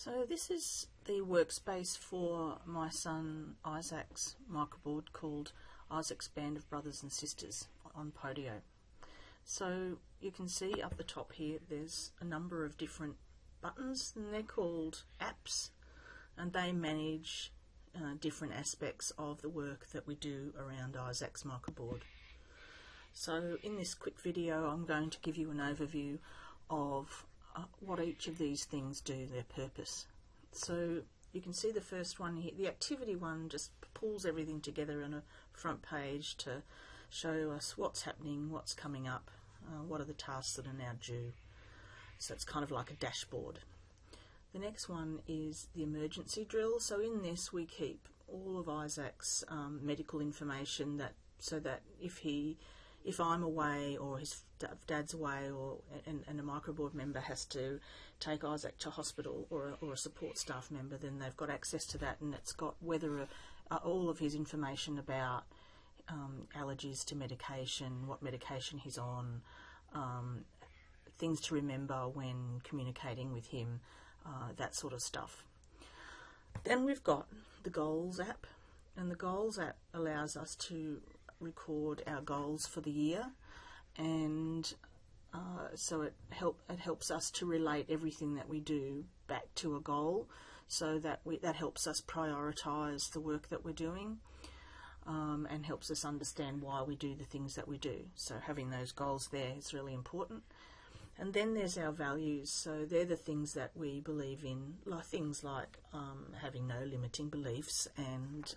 So this is the workspace for my son Isaac's microboard called Isaac's Band of Brothers and Sisters on Podio. So you can see up the top here there's a number of different buttons, and they're called apps, and they manage different aspects of the work that we do around Isaac's microboard. So in this quick video I'm going to give you an overview of what each of these things do, their purpose. So you can see the first one here, the activity one just pulls everything together on a front page to show us what's happening, what's coming up, what are the tasks that are now due. So it's kind of like a dashboard. The next one is the emergency drill. So in this we keep all of Isaac's medical information, so that if I'm away or his dad's away and a microboard member has to take Isaac to hospital, or a support staff member, then they've got access to that, and it's got all of his information about allergies to medication, what medication he's on, things to remember when communicating with him, that sort of stuff. Then we've got the Goals app, and the Goals app allows us to record our goals for the year, and so it helps us to relate everything that we do back to a goal, so that helps us prioritise the work that we're doing, and helps us understand why we do the things that we do. So having those goals there is really important. And then there's our values. So they're the things that we believe in, things like having no limiting beliefs and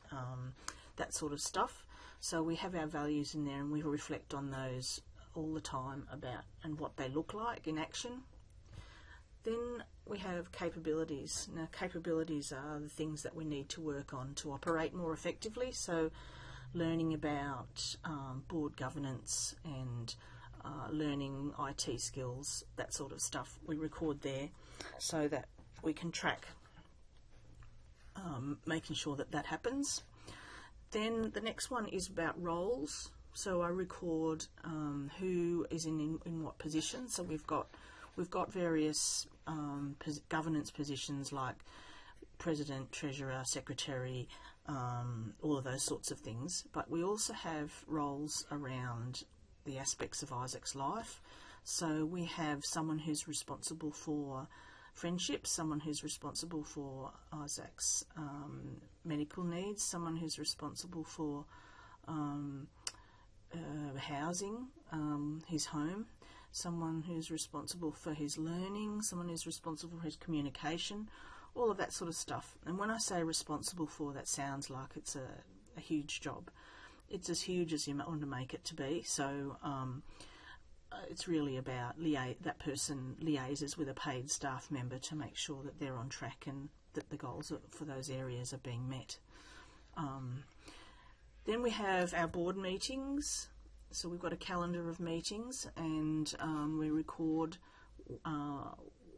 that sort of stuff. So we have our values in there, and we reflect on those all the time and what they look like in action. Then we have capabilities. Now capabilities are the things that we need to work on to operate more effectively. So learning about board governance and learning IT skills, that sort of stuff, we record there so that we can track making sure that happens. Then the next one is about roles. So I record who is in what position. So we've got various governance positions like president, treasurer, secretary, all of those sorts of things. But we also have roles around the aspects of Isaac's life. So we have someone who's responsible for friendships, someone who's responsible for Isaac's medical needs, someone who's responsible for housing, his home, someone who's responsible for his learning, someone who's responsible for his communication, all of that sort of stuff. And when I say responsible for, that sounds like it's a huge job. It's as huge as you want to make it to be. So it's really about that person liaises with a paid staff member to make sure that they're on track and that the goals for those areas are being met. Then we have our board meetings. So we've got a calendar of meetings, and we record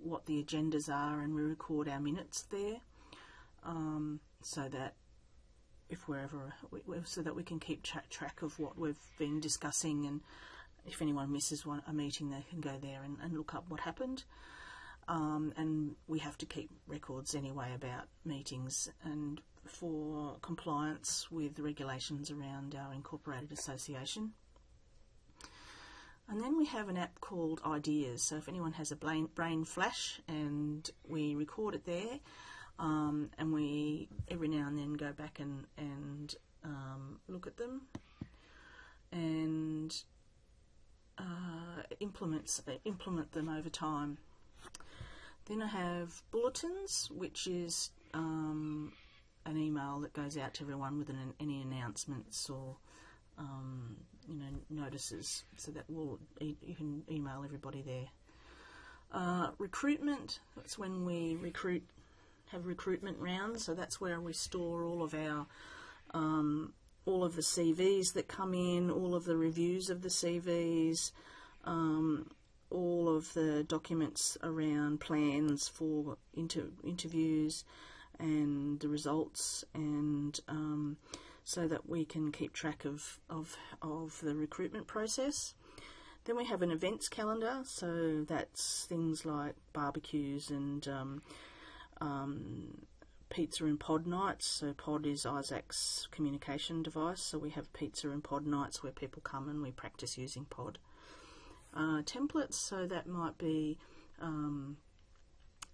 what the agendas are, and we record our minutes there, so that so that we can keep track of what we've been discussing, and if anyone misses a meeting, they can go there and look up what happened. And we have to keep records anyway about meetings, and for compliance with the regulations around our incorporated association. And then we have an app called Ideas. So if anyone has a brain flash, and we record it there, and we every now and then go back and look at them and implement them over time. Then I have bulletins, which is an email that goes out to everyone with any announcements or notices, so that you can email everybody there. Recruitment, that's when we have recruitment rounds. So that's where we store all of our all of the CVs that come in, all of the reviews of the CVs, all of the documents around plans for interviews and the results, and so that we can keep track of the recruitment process. Then we have an events calendar, so that's things like barbecues and pizza and pod nights. So pod is Isaac's communication device. So we have pizza and pod nights where people come and we practice using pod. Templates, so that might be,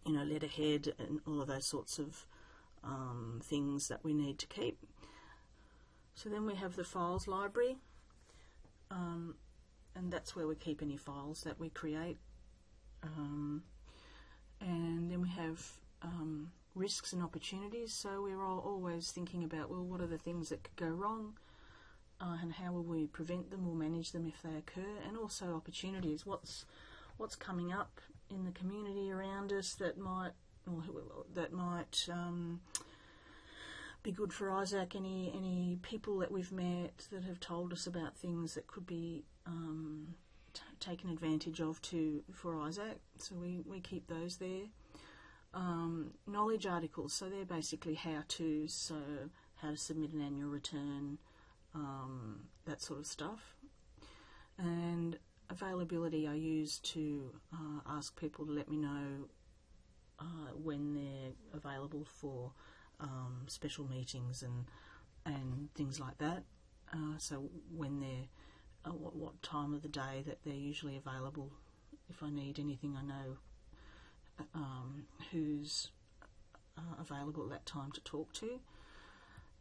letterhead and all of those sorts of things that we need to keep. So then we have the files library, and that's where we keep any files that we create. And then we have risks and opportunities, so we're always thinking about, well, what are the things that could go wrong, and how will we prevent them or manage them if they occur, and also opportunities, what's coming up in the community around us that might be good for Isaac, any people that we've met that have told us about things that could be taken advantage of for Isaac, so we keep those there. Knowledge articles, so they're basically how-tos, so how to submit an annual return, that sort of stuff. And availability I use to ask people to let me know when they're available for special meetings and things like that. So when they're, what time of the day that they're usually available. If I need anything, I know who's available at that time to talk to.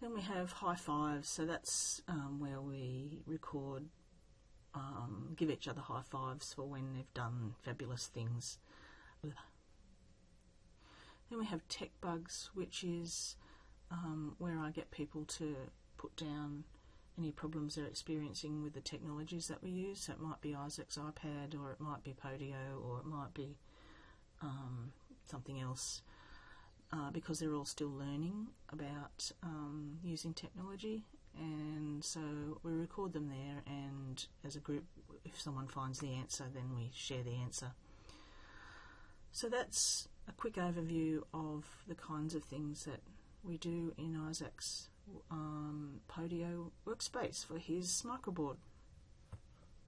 Then we have high fives, so that's where we record, give each other high fives for when they've done fabulous things. Then we have tech bugs, which is where I get people to put down any problems they're experiencing with the technologies that we use. So it might be Isaac's iPad, or it might be Podio, or it might be something else, because they're all still learning about using technology, and so we record them there, and as a group, if someone finds the answer, then we share the answer. So that's a quick overview of the kinds of things that we do in Isaac's Podio workspace for his microboard.